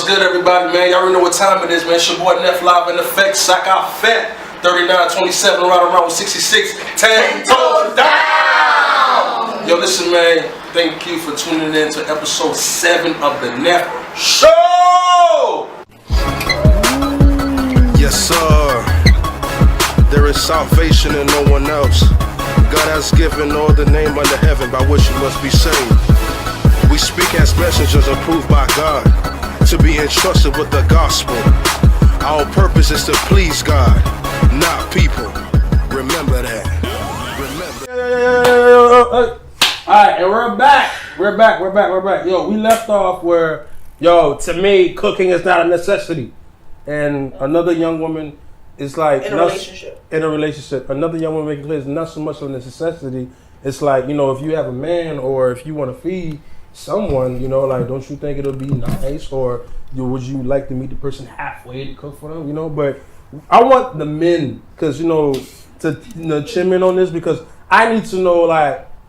good, everybody, man? Y'all already know what time it is, man. It's your boy NEFF live in effect. Sack out fat. 3927, right around with 66. 10 toes down. Yo, listen, man. Thank you for tuning in to episode 7 of the NEFF Show. Yes, sir. There is salvation in no one else. God has given all the name under heaven by which you must be saved. We speak as messengers approved by God to be entrusted with the gospel. Our purpose is to please God, not people. Remember that. Alright, and we're back. We're back. Yo, we left off where, to me, cooking is not a necessity. And another young woman is like... In a relationship. Another young woman making clear it's not so much of a necessity. It's like, if you have a man or if you want to feed someone, don't you think it'll be nice? Or would you like to meet the person halfway to cook for them, But I want the men, because, to chime in on this, because I need to know,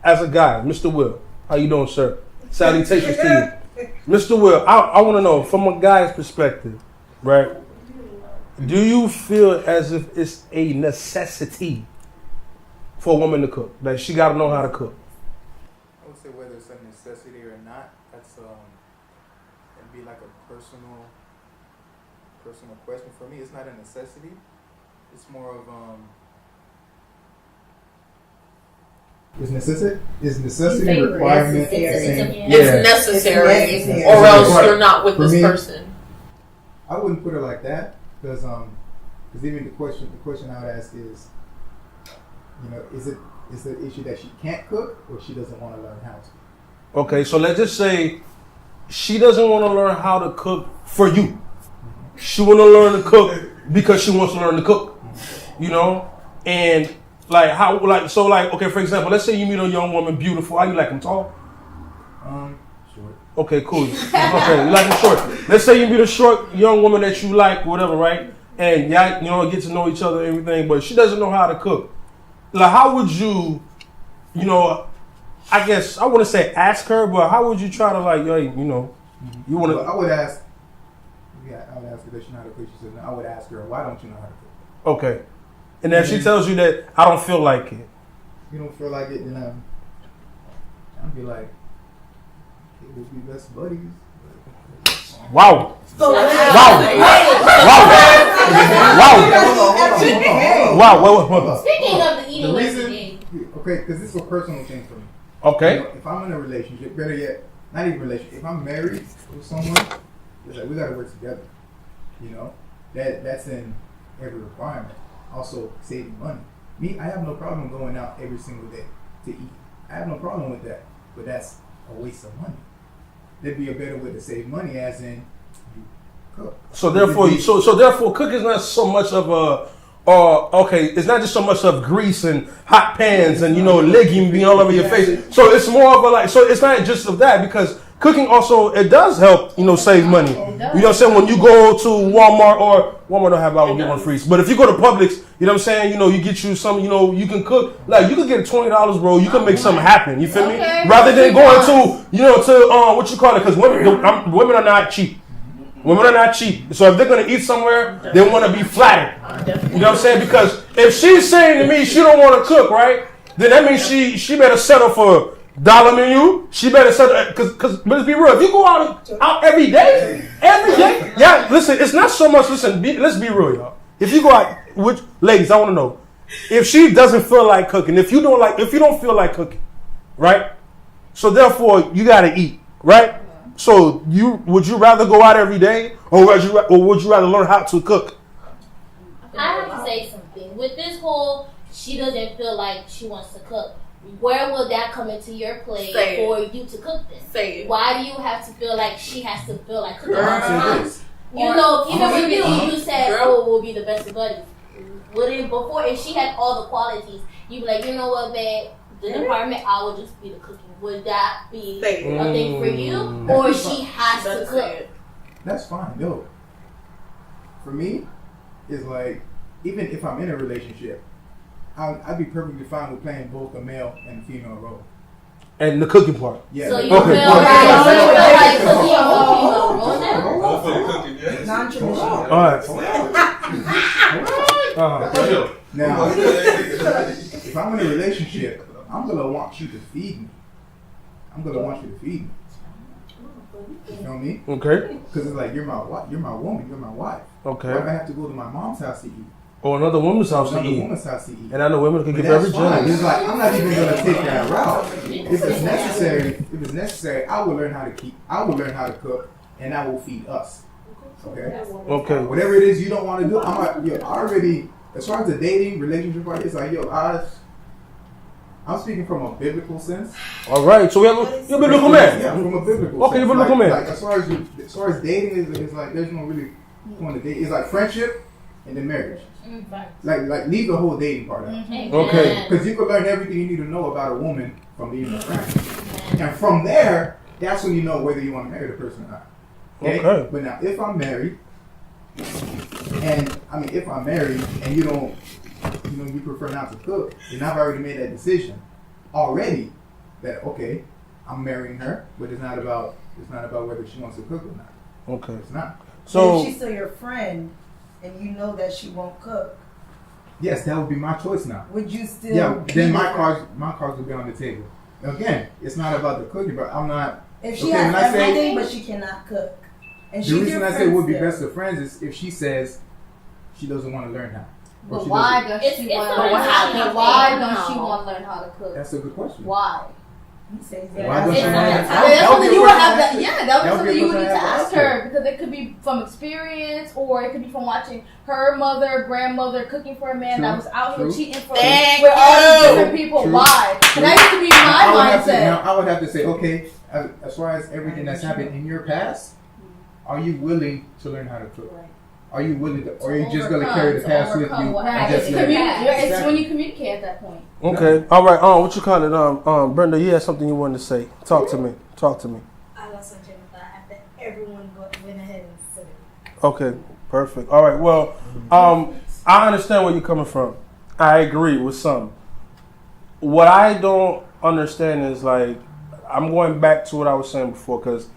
as a guy, Mr. Will, how you doing, sir? Salutations to you. Mr. Will, I want to know, from a guy's perspective, right? Do you feel as if it's a necessity for a woman to cook? Like, she got to know how to cook? I would say whether it's a necessity or not, that's it'd be like a personal question. For me, it's not a necessity. It's more of Is necessity a requirement? It's necessary, or else you're not with this person. I wouldn't put it like that, because even the question I would ask is, is the issue that she can't cook, or she doesn't want to learn how to? Okay, so let's just say she doesn't want to learn how to cook for you. Mm-hmm. She want to learn to cook because she wants to learn to cook, and okay, for example, let's say you meet a young woman, beautiful. How you like them, tall? Short. Okay, cool. Okay, you like them short. Let's say you meet a short young woman that you like, whatever, right? And y'all, get to know each other and everything, but she doesn't know how to cook. Like, how would you, I guess I want to say ask her, but how would you try to you want to? I would ask. Yeah, I would ask her, does she know how to cook? She said, no. I would ask her, why don't you know how to cook? Okay. And if she tells you that I don't feel like it. You don't feel like it, then I'd be like, it would be best buddies. Wow. Wow. Speaking of the eating reason, okay, because this is a personal thing for me. Okay. If I'm in a relationship, better yet, not even a relationship, if I'm married with someone, it's like we got to work together. That's in every requirement. Also, saving money. Me, I have no problem going out every single day to eat. I have no problem with that. But that's a waste of money. There'd be a better way to save money, as in you cook. So therefore, cook is not so much of it's not just so much of grease and hot pans and legume being all over your face. So it's more of it's not just of that, because cooking also, it does help, save money. You know what I'm saying? When you go to Walmart, or Walmart don't have buy one get one free, but if you go to Publix, you know what I'm saying? You get you some, you can cook. Like, you could get $20, bro. You can make something happen. You feel me? Rather than going to, what you call it? Because women are not cheap. Women are not cheap. So if they're going to eat somewhere, they want to be flattered. You know what I'm saying? Because if she's saying to me she don't want to cook, right? Then that means she better settle for dollar menu. She better settle, because let's be real. If you go out every day, yeah. Listen, it's not so much. Listen, let's be real, y'all. If you go out, ladies, I want to know if she doesn't feel like cooking. If you don't feel like cooking, right? So therefore, you got to eat, right? So would you rather go out every day, or would you rather learn how to cook? I have to say something. With this whole, she doesn't feel like she wants to cook. Where will that come into your play for you to cook this? Why do you have to feel like she has to feel like cooking? Even with you said, we'll be the best of buddies. If she had all the qualities, you'd be like, you know what, babe? The department, I would just be the cooking. Would that be a thing for you? Or she has to cook? That's fine. No. For me, it's like, even if I'm in a relationship, I'd be perfectly fine with playing both a male and female role. And the cooking part. Yeah. So you feel like cooking non-traditional. All right. Now, if I'm in a relationship, I'm gonna want you to feed me. You know me? Okay. Because it's like you're my wife, you're my woman, you're my wife. Okay. Why do I have to go to my mom's house to eat? Or another woman's house to Another eat. woman's house to eat. And I know women can But get that's very fine. generous. It's like I'm not even gonna take that route. If it's necessary, I will learn how to cook, and I will feed us. Okay. Okay. Whatever it is you don't want to do, as far as the dating relationship part, it's like I'm speaking from a biblical sense. All right. So you're a biblical man. Yeah, from a biblical Okay, sense. you're a biblical man. Like as far as dating is like there's no really point to date. It's like friendship and then marriage. Like leave the whole dating part out. Okay. Because you can learn everything you need to know about a woman from being a friend. And from there, that's when you know whether you want to marry the person or not. Okay. But now if I'm married and you prefer not to cook, then I've already made that decision already that okay, I'm marrying her, but it's not about whether she wants to cook or not. Okay. It's not. So if she's still your friend and you know that she won't cook, yes, that would be my choice now. Would you still? Yeah, then my cards would be on the table. Again, it's not about the cooking, but I'm not. If she has everything but she cannot cook, and the reason I say it would be best of friends is if she says she doesn't want to learn how. But why does she want to learn how to cook? That's a good question. Why? Why that's something you would have that. Yeah, that would be something you would need to ask her, because it could be from experience, or it could be from watching her mother, grandmother cooking for a man that was out here cheating with all these different people. True. Why? True. That used to be my mindset. I would have to say, okay, as far as everything that's happened in your past, are you willing to learn how to cook? Right. Are you willing to, or are you just going to carry the past with you? It's when you communicate at that point. Okay. All right. What you call it? Brenda, you had something you wanted to say. Talk to me. I lost my train of thought after everyone went ahead and said it. Okay. Perfect. All right. Well, I understand where you're coming from. I agree with some. What I don't understand is like, I'm going back to what I was saying before, because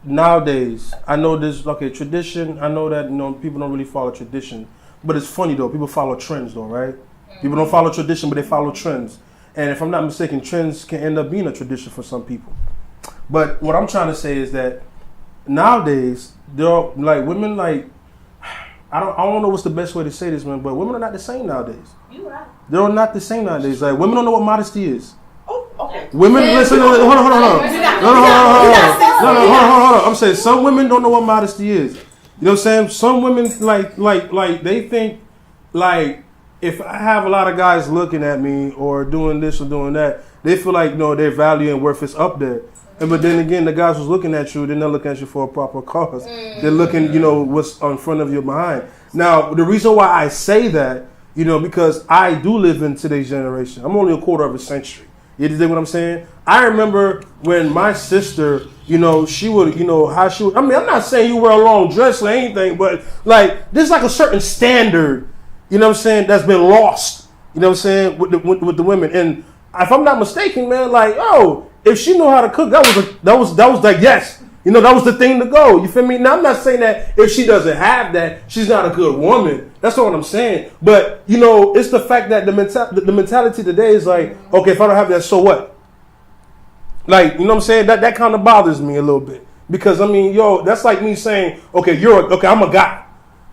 nowadays, I know this, tradition, I know that, people don't really follow tradition. But it's funny, though. People follow trends, though, right? People don't follow tradition, but they follow trends. And if I'm not mistaken, trends can end up being a tradition for some people. But what I'm trying to say is that nowadays, there are, women, I don't know what's the best way to say this, man, but women are not the same nowadays. You're right. They're not the same nowadays. Women don't know what modesty is. Okay. Women, listen, hold on. I'm saying some women don't know what modesty is. You know what I'm saying? Some women they think if I have a lot of guys looking at me or doing this or doing that, they feel like their value and worth is up there. But then again, the guys who's looking at you, they're not looking at you for a proper cause. They're looking, what's on front of your behind. Now, the reason why I say that, because I do live in today's generation. I'm only a quarter of a century. You dig what I'm saying? I remember when my sister, she would, how she would, I'm not saying you wear a long dress or anything, but there's a certain standard, that's been lost, with the women. And if I'm not mistaken, man, if she knew how to cook, that was yes. That was the thing to go. You feel me? Now, I'm not saying that if she doesn't have that, she's not a good woman. That's not what I'm saying. But, it's the fact that the mentality today is okay, if I don't have that, so what? You know what I'm saying? That kind of bothers me a little bit. Because, that's like me saying, I'm a guy.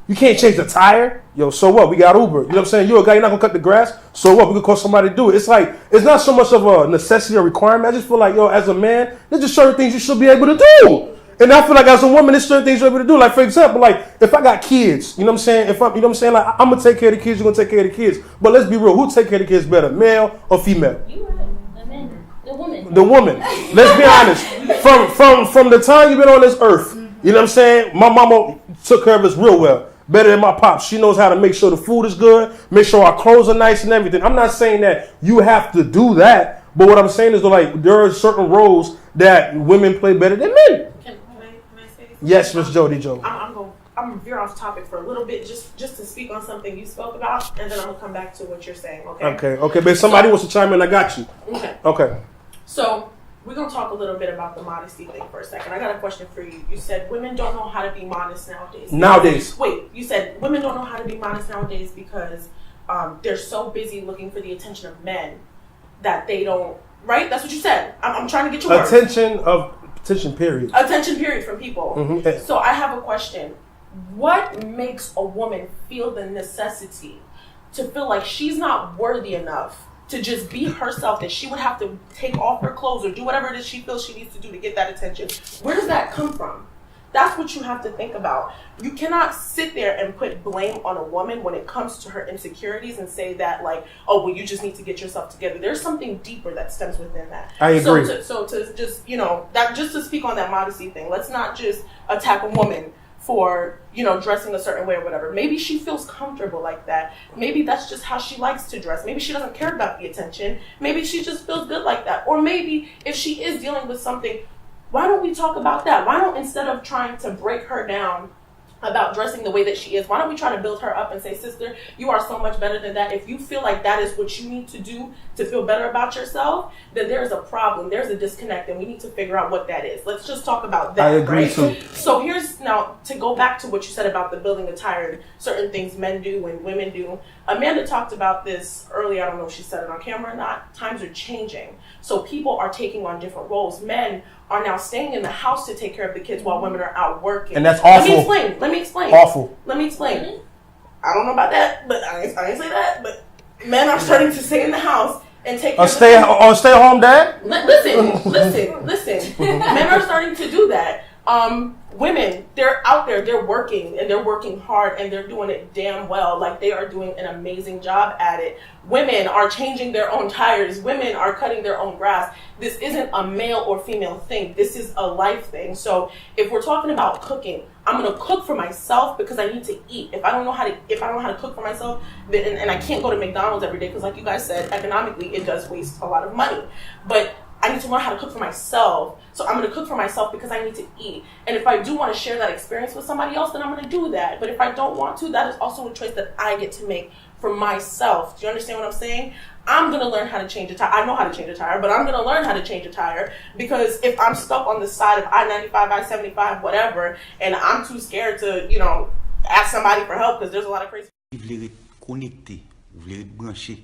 You can't change the tire. So what? We got Uber. You know what I'm saying? You're a guy, you're not going to cut the grass. So what? We could call somebody to do it. It's it's not so much of a necessity or requirement. I just feel as a man, there's just certain things you should be able to do. And I feel as a woman, there's certain things you're able to do. For example, if I got kids, you know what I'm saying? I'm going to take care of the kids, you're going to take care of the kids. But let's be real. Who take care of the kids better, male or female? You right. The man. The woman. The woman. Let's be honest. From the time you've been on this earth, you know what I'm saying? My mama took care of us real well. Better than my pops. She knows how to make sure the food is good, make sure our clothes are nice and everything. I'm not saying that you have to do that, but what I'm saying is there are certain roles that women play better than men. Can I say something? Yes, Miss Jody Joe. I'm going to veer off topic for a little bit just to speak on something you spoke about, and then I'm going to come back to what you're saying, okay? Okay. But if somebody wants to chime in, I got you. Okay. Okay. So we're going to talk a little bit about the modesty thing for a second. I got a question for you. You said women don't know how to be modest nowadays. Wait, you said women don't know how to be modest nowadays because they're so busy looking for the attention of men that they don't, right? That's what you said. I'm trying to get your Attention period. Attention period from people. Mm-hmm. So I have a question. What makes a woman feel the necessity to feel like she's not worthy enough to just be herself, that she would have to take off her clothes or do whatever it is she feels she needs to do to get that attention? Where does that come from? That's what you have to think about. You cannot sit there and put blame on a woman when it comes to her insecurities and say that like, oh, well, you just need to get yourself together. There's something deeper that stems within that. I agree. So to just, that just to speak on that modesty thing, let's not just attack a woman for, dressing a certain way or whatever. Maybe she feels comfortable like that. Maybe that's just how she likes to dress. Maybe she doesn't care about the attention. Maybe she just feels good like that. Or maybe if she is dealing with something, why don't we talk about that? Why don't, instead of trying to break her down about dressing the way that she is, why don't we try to build her up and say, sister, you are so much better than that. If you feel like that is what you need to do to feel better about yourself, then there's a problem. There's a disconnect, and we need to figure out what that is. Let's just talk about that. I agree too. So here's now to go back to what you said about the building attire, certain things men do and women do. Amanda talked about this earlier. I don't know if she said it on camera or not. Times are changing. So people are taking on different roles. Men are now staying in the house to take care of the kids while women are out working. And that's awful. Let me explain. Awful. Let me explain. I don't know about that, but I ain't say that. But men are starting to stay in the house and take care of stay at home dad? Listen. Men are starting to do that. Women, they're out there, they're working, and they're working hard, and they're doing it damn well. Like, they are doing an amazing job at it. Women are changing their own tires. Women are cutting their own grass. This isn't a male or female thing. This is a life thing. So if we're talking about cooking, I'm gonna cook for myself because I need to eat. If I don't know how to cook for myself, then, and I can't go to McDonald's every day because, like you guys said, economically it does waste a lot of money. But I need to learn how to cook for myself. So I'm going to cook for myself because I need to eat. And if I do want to share that experience with somebody else, then I'm going to do that. But if I don't want to, that is also a choice that I get to make for myself. Do you understand what I'm saying? I'm going to learn how to change a tire. I know how to change a tire, but I'm going to learn how to change a tire because if I'm stuck on the side of I-95, I-75, whatever, and I'm too scared to, ask somebody for help because there's a lot of crazy Vous voulez connecter, vous voulez brancher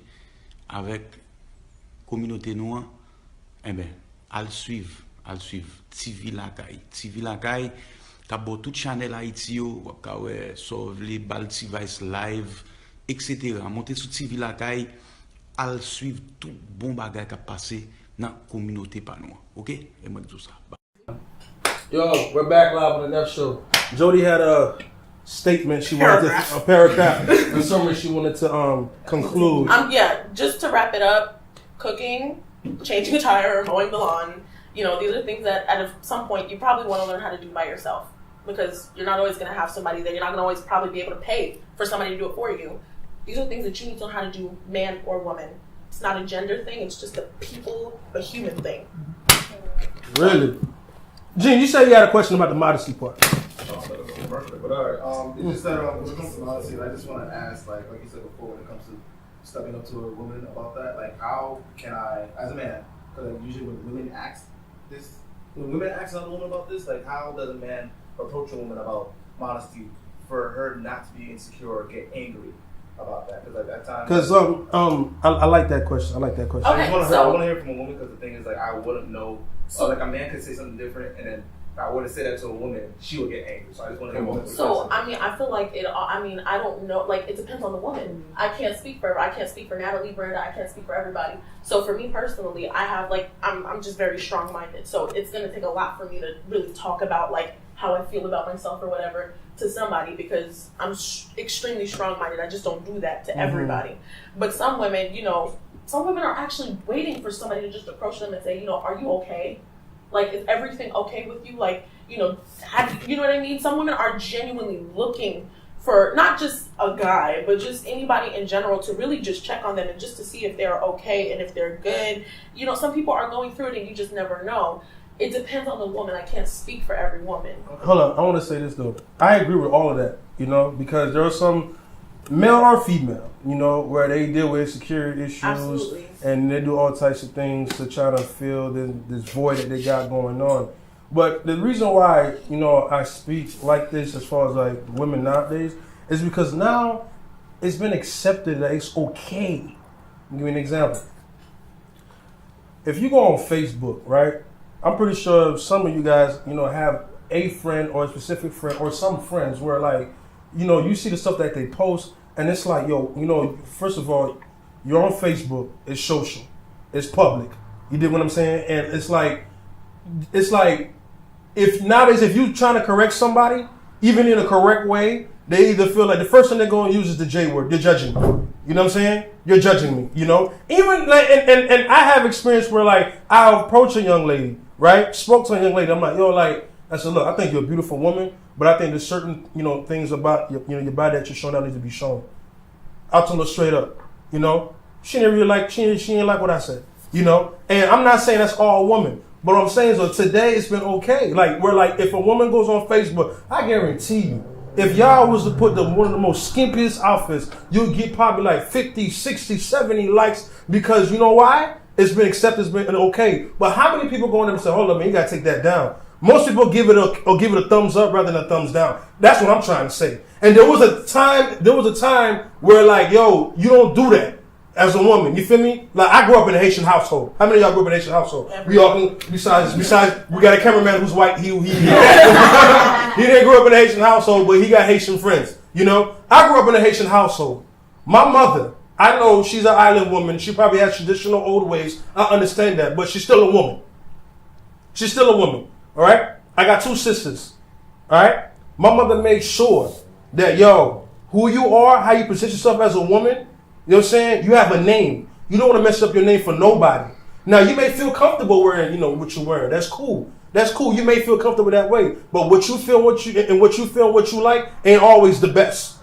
avec communauté noire, al suivre TV Lakay ka bo tout channel Haïti yo wap ka wè sauve les Baltivice live etc. Monter sur TV Lakay al suivre tout bon bagay ka passé dans communauté pa noire. OK? Et moi tout ça. Yo, we're back live on the NEFF Show. Jody had a statement she wanted to, a paragraph, and something she wanted to conclude. Just to wrap it up, cooking, changing a tire, mowing the lawn, these are things that at some point you probably want to learn how to do by yourself because you're not always going to have somebody there. You're not going to always probably be able to pay for somebody to do it for you. These are things that you need to learn how to do, man or woman. It's not a gender thing. It's just a human thing. Really? Gene, you said you had a question about the modesty part. But all right, it's just that when it comes to modesty, I just want to ask, like you said before, when it comes to stepping up to a woman about that, like how can I, as a man, because usually when women ask another woman about this, like how does a man approach a woman about modesty for her not to be insecure or get angry about that? Because at times, I like that question. Okay, I want to hear from a woman because the thing is, like, I wouldn't know. So like a man could say something different, and then if I were to say that to a woman, she would get angry. So I just want to hear a woman. So I feel like I don't know. Like, it depends on the woman. I can't speak for Natalie, Brenda. I can't speak for everybody. So for me personally, I have I'm just very strong-minded. So it's gonna take a lot for me to really talk about like how I feel about myself or whatever to somebody because I'm extremely strong-minded. I just don't do that to everybody. But some women, some women are actually waiting for somebody to just approach them and say, are you okay? Like, is everything okay with you? Like, you know what I mean? Some women are genuinely looking for not just a guy, but just anybody in general to really just check on them and just to see if they're okay and if they're good. Some people are going through it and you just never know. It depends on the woman. I can't speak for every woman. Hold on. I want to say this, though. I agree with all of that, because there are some male or female, you know, where they deal with insecurity issues. Absolutely. And they do all types of things to try to fill this void that they got going on. But the reason why, you know, I speak like this as far as like women nowadays is because now it's been accepted that it's okay. I'll give you an example. If you go on Facebook, right, I'm pretty sure some of you guys, you know, have a friend or a specific friend or some friends where like, you know, you see the stuff that they post and it's like, yo, you know, first of all, you're on Facebook, it's social, it's public. You dig what I'm saying? And it's like if nowadays if you trying to correct somebody, even in a correct way, they either feel like the first thing they're going to use is the J word. You're judging me. You know what I'm saying? You're judging me. You know, even like and I have experience where like I'll approach a young lady, right? Spoke to a young lady. I'm like, yo, like I said, look, I think you're a beautiful woman, but I think there's certain things about your body that you're showing that needs to be shown. I'll tell her straight up. You know, she didn't really like she didn't like what I said. You know, and I'm not saying that's all women. But what I'm saying is that today it's been okay. Like, where like if a woman goes on Facebook, I guarantee you, if y'all was to put one of the most skimpiest outfits, you'll get probably like 50, 60, 70 likes because you know why? It's been accepted, it's been okay. But how many people go in there and say, hold up, man, you gotta take that down? Most people give it a thumbs up rather than a thumbs down. That's what I'm trying to say. And there was a time where like, yo, you don't do that. As a woman, you feel me? Like I grew up in a Haitian household. How many of y'all grew up in a Haitian household? We all besides we got a cameraman who's white. He didn't grow up in a Haitian household, but he got Haitian friends. You know, I grew up in a Haitian household. My mother, I know she's an island woman. She probably has traditional old ways. I understand that, but she's still a woman. She's still a woman. All right. I got 2 sisters. All right. My mother made sure that who you are, how you present yourself as a woman. You know what I'm saying? You have a name. You don't want to mess up your name for nobody. Now, you may feel comfortable wearing, what you're wearing. That's cool. That's cool. You may feel comfortable that way. But what you feel, what you like ain't always the best.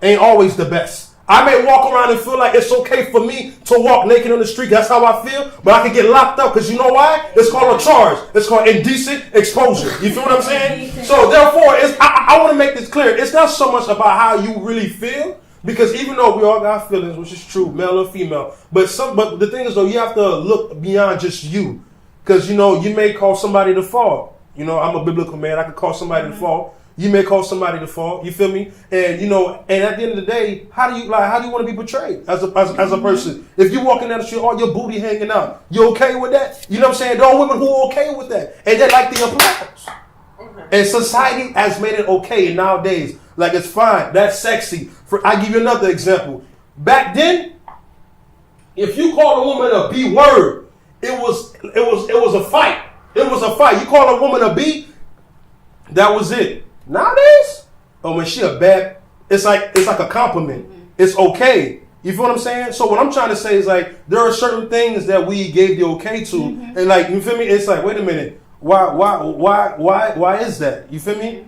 Ain't always the best. I may walk around and feel like it's okay for me to walk naked on the street. That's how I feel. But I can get locked up because you know why? It's called a charge. It's called indecent exposure. You feel what I'm saying? So therefore, I want to make this clear. It's not so much about how you really feel. Because even though we all got feelings, which is true, male or female, but the thing is though, you have to look beyond just you. Because you may call somebody the fault. I'm a biblical man. I could call somebody the fault. You may call somebody the fault. You feel me? And and at the end of the day, how do you want to be portrayed as a person? If you walking down the street, all your booty hanging out, you okay with that? You know what I'm saying? There are women who are okay with that, and they like the applause. And society has made it okay nowadays. Like it's fine. That's sexy. I give you another example. Back then, if you call a woman a B word, it was a fight. It was a fight. You call a woman a B, that was it. Nowadays, when she a bad, it's like a compliment. It's okay. You feel what I'm saying? So what I'm trying to say is like there are certain things that we gave the okay to, and like you feel me? It's like wait a minute. Why is that? You feel me?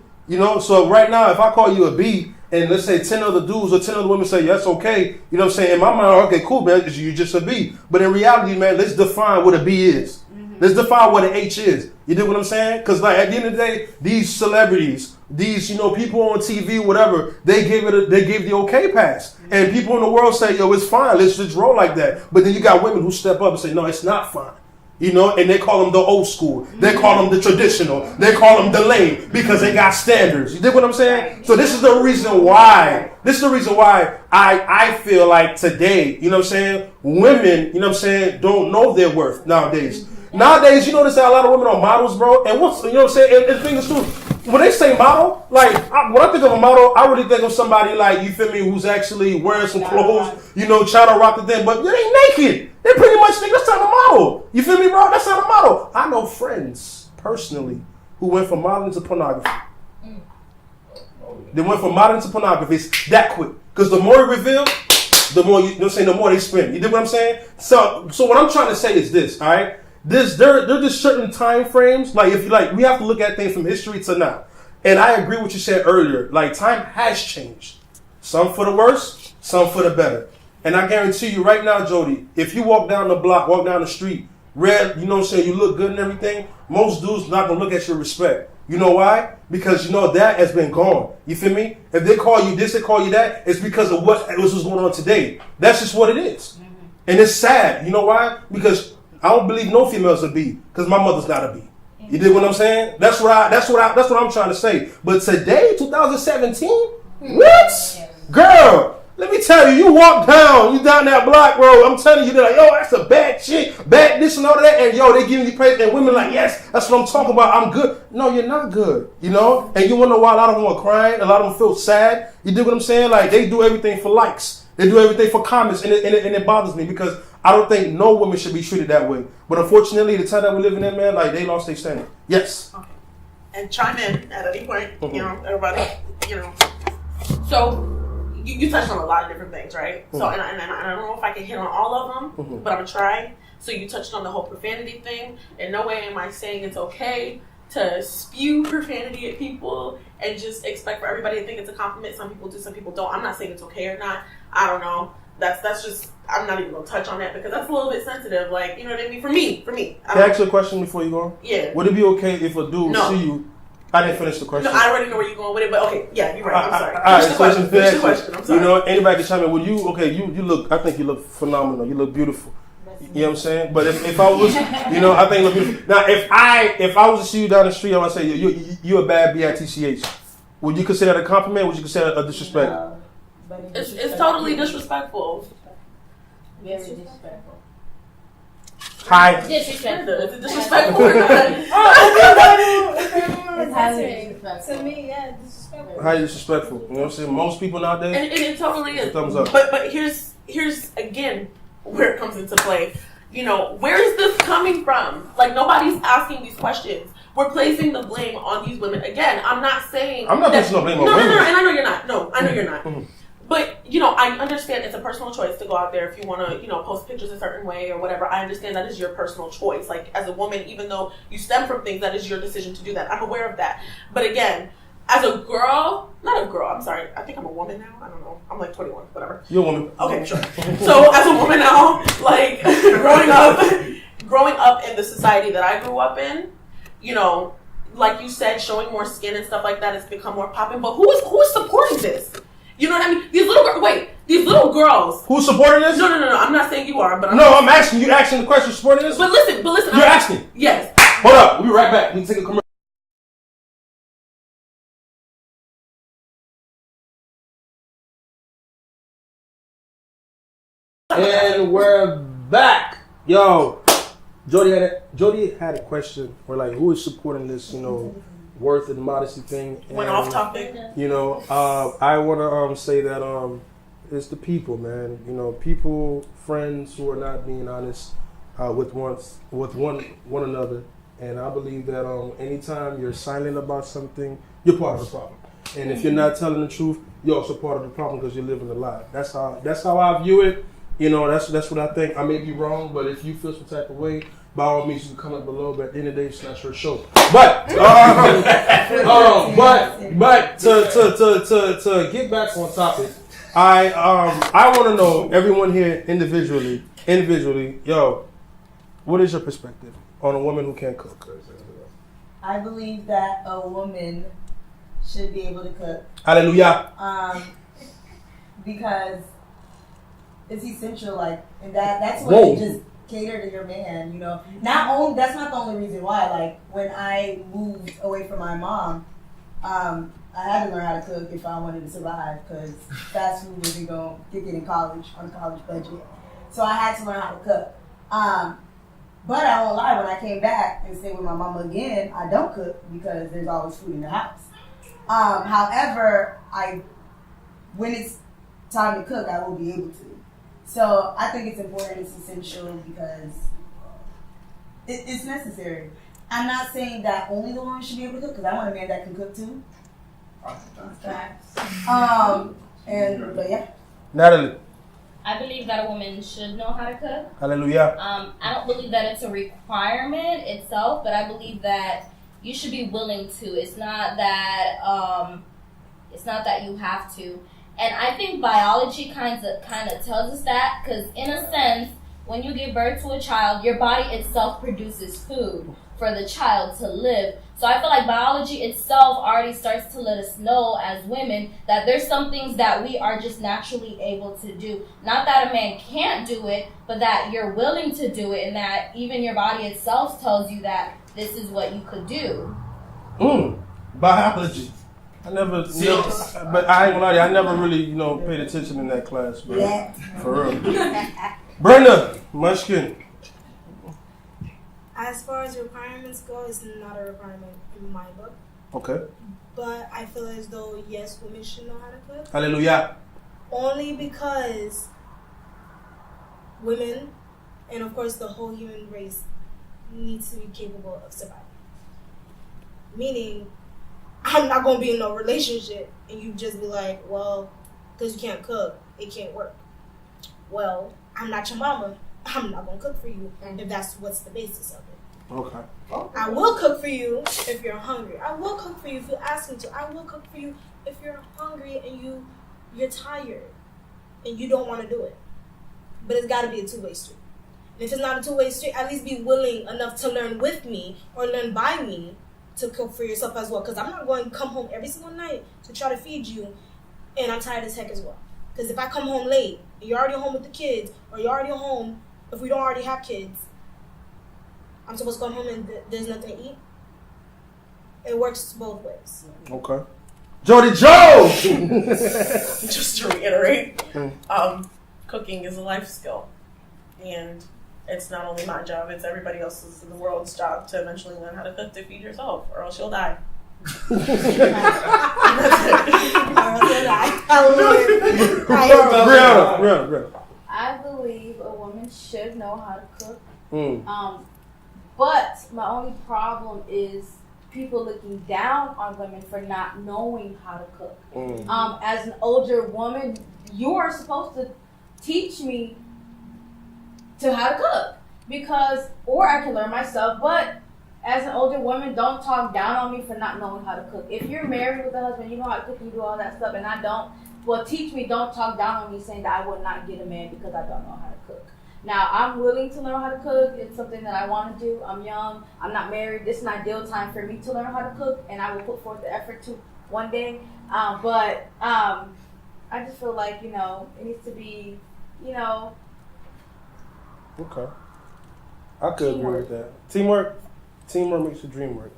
So right now, if I call you a B, and let's say 10 other dudes or 10 other women say, yes, okay, you know what I'm saying? In my mind, okay, cool, man, you're just a B. But in reality, man, let's define what a B is. Let's define what an H is. You dig what I'm saying? Because like at the end of the day, these celebrities, these, people on TV, whatever, they gave the okay pass. And people in the world say, yo, it's fine, let's just roll like that. But then you got women who step up and say, no, it's not fine. And they call them the old school. They call them the traditional. They call them the lame because they got standards. You dig what I'm saying? So this is the reason why. I feel like today, you know what I'm saying, women, you know what I'm saying, don't know their worth nowadays. Nowadays, you notice that a lot of women are models, bro. And you know what I'm saying? And the thing is too, when they say model, like when I think of a model, I really think of somebody like, you feel me, who's actually wearing some clothes, trying to rock the thing, but they ain't naked. They pretty much think that's not a model. You feel me, bro? That's not a model. I know friends, personally, who went from modeling to pornography. They went from modeling to pornography. It's that quick. Because the more you reveal, the more the more they spend. You dig what I'm saying? So what I'm trying to say is this, all right? There are just certain time frames. Like we have to look at things from history to now. And I agree with what you said earlier. Like time has changed. Some for the worse, some for the better. And I guarantee you right now, Jody, if you walk down the block, walk down the street, red, you know what I'm saying, you look good and everything, most dudes not gonna look at you with respect. You know why? Because you know that has been gone. You feel me? If they call you this, they call you that, it's because of what's going on today. That's just what it is. And it's sad. You know why? Because I don't believe no females are B. Because my mother's not a B. You dig what I'm saying? That's what I'm trying to say. But today, 2017, what? Girl, let me tell you, you down that block, bro. I'm telling you, they're like, yo, that's a bad chick, bad this and all that, and yo, they giving you praise, and women like, yes, that's what I'm talking about. I'm good. No, you're not good. You know, and you wanna know why a lot of them are crying, a lot of them feel sad. You dig what I'm saying? Like they do everything for likes, they do everything for comments, and it bothers me because I don't think no woman should be treated that way. But unfortunately, the time that we're living in, man, like they lost their standard. Yes. Okay. And chime in at any point, you know, everybody, you know. So. You touched on a lot of different things, right? So, and I don't know if I can hit on all of them, but I'm gonna try. So you touched on the whole profanity thing. In no way am I saying it's okay to spew profanity at people and just expect for everybody to think it's a compliment. Some people do, some people don't. I'm not saying it's okay or not. I don't know. That's just, I'm not even gonna touch on that because that's a little bit sensitive. Like, you know what I mean? For me. Can I ask you a question before you go on? Yeah. Would it be okay if a dude see you? I didn't finish the question. No, I already know where you're going with it, but okay, yeah, you're right. I'm sorry. All right, finish the question. I'm sorry. You know, anybody can chime in. Would you? Okay, you look. I think you look phenomenal. You look beautiful. You know what I'm saying? But if I was, you know, I think you look beautiful. Now, if I was to see you down the street, I would say you're a bad bitch. Would you consider that a compliment? Would you consider that a disrespect? No, it's totally disrespectful. Very disrespectful. Hi. Disrespectful. Is it disrespectful or not? It's highly disrespectful. To me, yeah, disrespectful. Highly disrespectful. You know what I'm saying? Most people nowadays. And it totally is. Thumbs up. But here's again where it comes into play. You know, where is this coming from? Like nobody's asking these questions. We're placing the blame on these women. Again, I'm not saying I'm not placing no blame on women. No, and I know you're not. No, I know you're not. But, you know, I understand it's a personal choice to go out there if you want to, you know, post pictures a certain way or whatever. I understand that is your personal choice. Like, as a woman, even though you stem from things, that is your decision to do that. I'm aware of that. But again, as a girl, not a girl, I'm sorry. I think I'm a woman now. I don't know. I'm like 21, whatever. You're a woman. Okay, sure. So, as a woman now, like, growing up in the society that I grew up in, you know, like you said, showing more skin and stuff like that has become more popping. But who is supporting this? You know what I mean? These little girls. Who's supporting this? No. I'm not saying you are, but I'm asking you. Asking the question, supporting this. But listen. You're asking. Yes. Hold up. We'll be right back. We can take a commercial. And we're back, yo. Jody had a question. We're like, who is supporting this? You know. Worth and modesty thing. Went off topic. You know, I want to say that it's the people, man. You know, people, friends who are not being honest with one another. And I believe that anytime you're silent about something, you're part of the problem. And if you're not telling the truth, you're also part of the problem because you're living a lie. That's how I view it. You know, that's what I think. I may be wrong, but if you feel some type of way, by all means, you can comment below. But at the end of the day, it's not your show. But but to get back on topic, I want to know everyone here individually. Yo, what is your perspective on a woman who can't cook? I believe that a woman should be able to cook. Hallelujah. Because it's essential, like, and that's what you just cater to your man, you know. That's not the only reason why. Like, when I moved away from my mom, I had to learn how to cook if I wanted to survive, because fast food wasn't going to get in college on a college budget. So I had to learn how to cook. But I won't lie, when I came back and stayed with my mama again, I don't cook because there's always food in the house. However, when it's time to cook, I will be able to. So I think it's important, it's essential, because it's necessary. I'm not saying that only the woman should be able to cook, because I want a man that can cook too. But yeah. Natalie. I believe that a woman should know how to cook. Hallelujah. I don't believe that it's a requirement itself, but I believe that you should be willing to. It's not that you have to. And I think biology kind of tells us that, because in a sense, when you give birth to a child, your body itself produces food for the child to live. So I feel like biology itself already starts to let us know as women that there's some things that we are just naturally able to do. Not that a man can't do it, but that you're willing to do it, and that even your body itself tells you that this is what you could do. Biology. But I ain't gonna lie to you, I never really, paid attention in that class, bro. Yeah. For real. Brenda, Munchkin. As far as requirements go, it's not a requirement in my book. Okay. But I feel as though, yes, women should know how to cook. Hallelujah. Only because women, and of course the whole human race, needs to be capable of surviving. Meaning, I'm not going to be in no relationship and you just be like, well, because you can't cook, it can't work. Well, I'm not your mama. I'm not going to cook for you if that's what's the basis of it. Okay. I will cook for you if you're hungry. I will cook for you if you ask me to. I will cook for you if you're hungry and you're tired and you don't want to do it. But it's got to be a two-way street. And if it's not a two-way street, at least be willing enough to learn with me or learn by me to cook for yourself as well. Because I'm not going to come home every single night to try to feed you and I'm tired as heck as well. Because if I come home late and you're already home with the kids, or you're already home if we don't already have kids, I'm supposed to come home and there's nothing to eat. It works both ways. Okay. Jody Joe! Just to reiterate, cooking is a life skill. And it's not only my job, it's everybody else's in the world's job to eventually learn how to cook to feed yourself, or else you'll die. I believe a woman should know how to cook. But my only problem is people looking down on women for not knowing how to cook. As an older woman, you are supposed to teach me to how to cook, or I can learn myself, but as an older woman, don't talk down on me for not knowing how to cook. If you're married with a husband, you know how to cook, you do all that stuff, and I don't, well, teach me, don't talk down on me saying that I would not get a man because I don't know how to cook. Now, I'm willing to learn how to cook. It's something that I want to do. I'm young. I'm not married. This is an ideal time for me to learn how to cook, and I will put forth the effort to one day. But I just feel like, it needs to be, Okay. I could agree with that. Teamwork makes the dream work.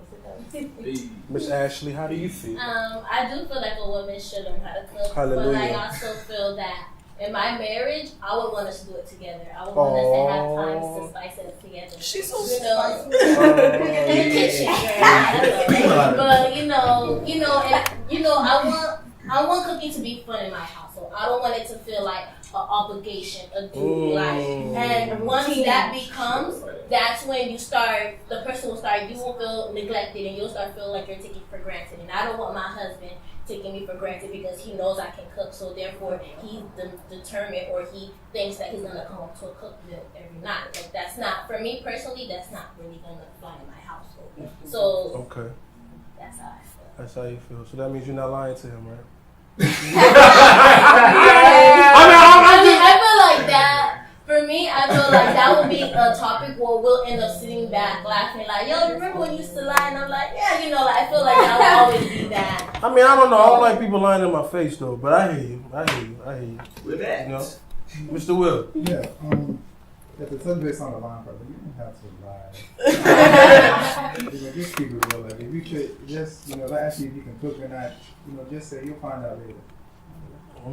Miss Ashley, how do you feel? I do feel like a woman should learn how to cook. Hallelujah. But I also feel that in my marriage, I would want us to do it together. I would want us to have times to spice it up together. She's so in the kitchen. But I want cooking to be fun in my household. I don't want it to feel like an obligation, a duty. And once that becomes, that's when you will feel neglected and you'll start feeling like you're taken for granted. And I don't want my husband taking me for granted because he knows I can cook, so therefore he's determined, or he thinks that he's gonna come home to a cooked meal every night. Like, that's not, for me personally, that's not really gonna fly in my household. So okay, that's how I feel. That's how you feel. So that means you're not lying to him, right? I feel like that. For me, I feel like that would be a topic where we'll end up sitting back laughing like, yo, remember when you used to lie? And I'm like, yeah, I feel like that would always be that. I mean, I don't know. I don't like people lying in my face, though. But I hear you. With that. Mr. Will. Yeah. If the subject's on the line, brother, you don't have to lie. Just keep it real. Like, if you could just, ask you if you can cook or not, just say you'll find out later.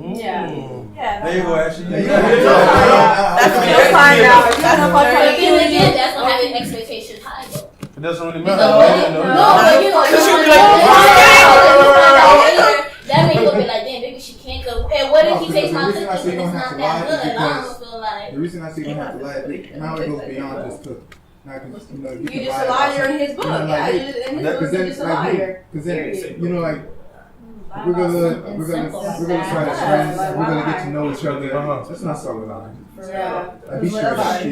Yeah. There you go, Ashley. You'll find out. Again, that's what having expectations high. It doesn't really matter. That may look like, damn, maybe she can't go. And what if he takes my cooking and it's not that good? I don't feel like. The reason I say you don't have to lie, now it goes beyond just cook. Now, you just a liar in his book. In his book, you're just a liar. Because then, we're gonna try to friends. We're gonna get to know each other. Let's not start with lying. Be sure about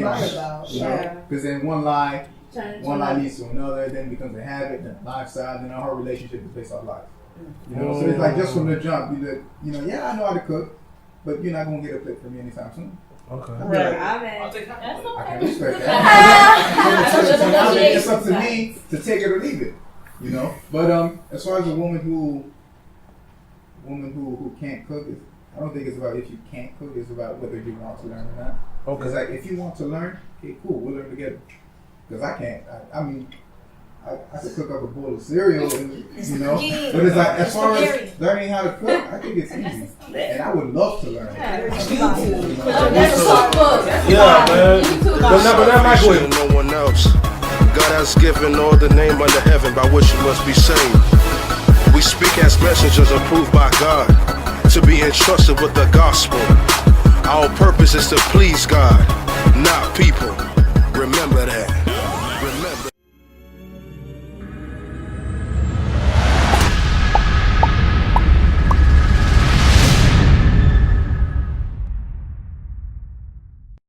because then one lie leads to another, then it becomes a habit, then a lifestyle, then our whole relationship is based off life. So it's like just from the jump, yeah, I know how to cook, but you're not gonna get a plate from me anytime soon. Okay. Right. I'll take half. That's I can okay. respect that. It's up to me to take it or leave it. You know. But as far as a woman who can't cook, I don't think it's about if you can't cook. It's about whether you want to learn or not. Okay. It's like if you want to learn, okay, cool, we'll learn together. Because I can't. I mean, I could cook up a bowl of cereal, and, you know. But it's like as far as learning how to cook, I think it's easy, and I would love to learn. Yeah, man. But that might go. No one else. God has given all the name under heaven by which you must be saved. We speak as messengers approved by God to be entrusted with the gospel. Our purpose is to please God, not people.